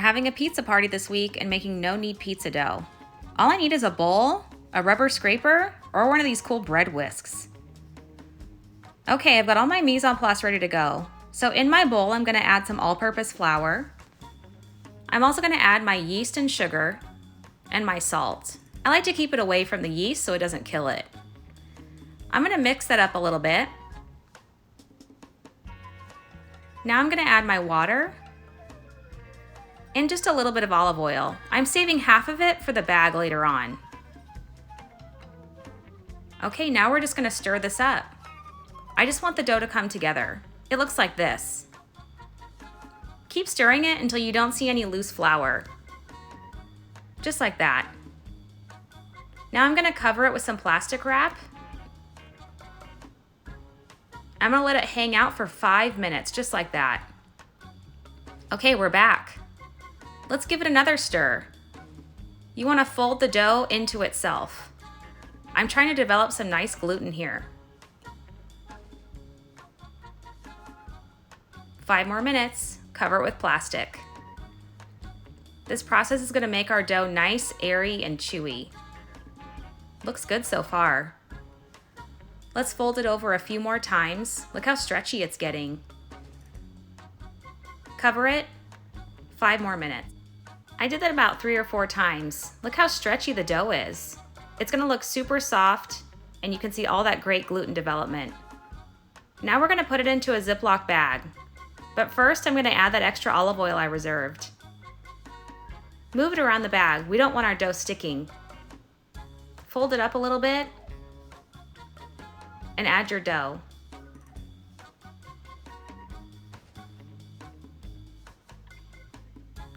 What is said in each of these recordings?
having a pizza party this week and making no-knead pizza dough. All I need is a bowl, a rubber scraper, or one of these cool bread whisks. Okay, I've got all my mise en place ready to go. So in my bowl, I'm gonna add some all-purpose flour. I'm also gonna add my yeast and sugar and my salt. I like to keep it away from the yeast so it doesn't kill it. I'm gonna mix that up a little bit. Now I'm gonna add my water and just a little bit of olive oil. I'm saving half of it for the bag later on. Okay, now we're just gonna stir this up. I just want the dough to come together. It looks like this. Keep stirring it until you don't see any loose flour. Just like that. Now I'm gonna cover it with some plastic wrap. I'm gonna let it hang out for 5 minutes, just like that. Okay, we're back. Let's give it another stir. You wanna fold the dough into itself. I'm trying to develop some nice gluten here. 5 more minutes, cover it with plastic. This process is gonna make our dough nice, airy, and chewy. Looks good so far. Let's fold it over a few more times. Look how stretchy it's getting. Cover it, 5 more minutes. I did that about 3 or 4 times. Look how stretchy the dough is. It's gonna look super soft, and you can see all that great gluten development. Now we're gonna put it into a Ziploc bag. But first, I'm gonna add that extra olive oil I reserved. Move it around the bag. We don't want our dough sticking. Fold it up a little bit and add your dough.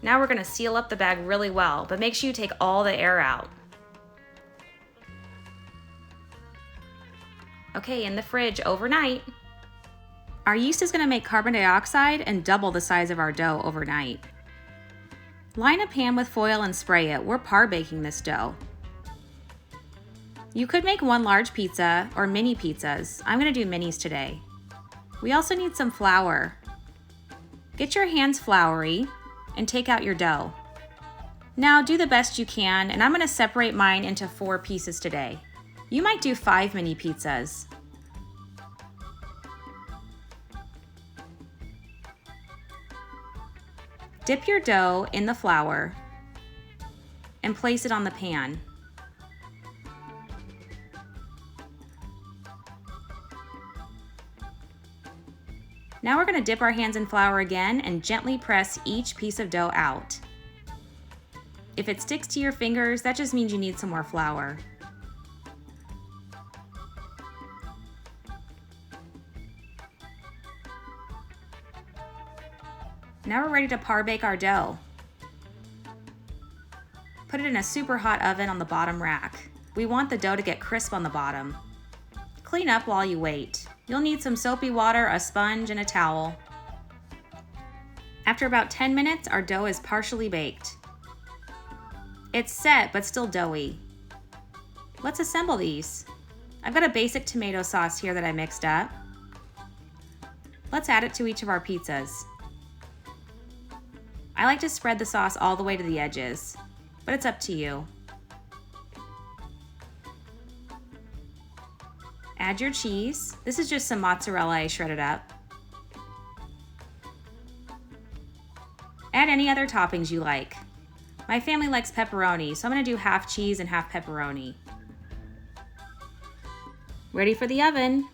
Now we're gonna seal up the bag really well, but make sure you take all the air out. Okay, in the fridge overnight. Our yeast is gonna make carbon dioxide and double the size of our dough overnight. Line a pan with foil and spray it. We're par baking this dough. You could make one large pizza or mini pizzas. I'm gonna do minis today. We also need some flour. Get your hands floury and take out your dough. Now do the best you can, and I'm gonna separate mine into 4 pieces today. You might do 5 mini pizzas. Dip your dough in the flour and place it on the pan. Now we're gonna dip our hands in flour again and gently press each piece of dough out. If it sticks to your fingers, that just means you need some more flour. Now we're ready to par bake our dough. Put it in a super hot oven on the bottom rack. We want the dough to get crisp on the bottom. Clean up while you wait. You'll need some soapy water, a sponge, and a towel. After about 10 minutes, our dough is partially baked. It's set, but still doughy. Let's assemble these. I've got a basic tomato sauce here that I mixed up. Let's add it to each of our pizzas. I like to spread the sauce all the way to the edges, but it's up to you. Add your cheese. This is just some mozzarella I shredded up. Add any other toppings you like. My family likes pepperoni, so I'm gonna do half cheese and half pepperoni. Ready for the oven.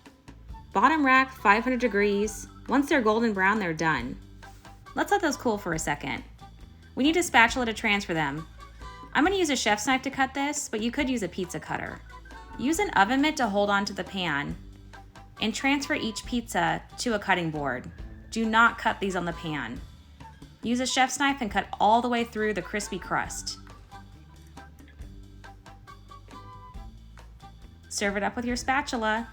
Bottom rack, 500 degrees. Once they're golden brown, they're done. Let's let those cool for a second. We need a spatula to transfer them. I'm gonna use a chef's knife to cut this, but you could use a pizza cutter. Use an oven mitt to hold onto the pan and transfer each pizza to a cutting board. Do not cut these on the pan. Use a chef's knife and cut all the way through the crispy crust. Serve it up with your spatula.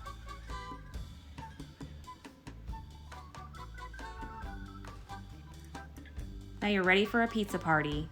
Now you're ready for a pizza party.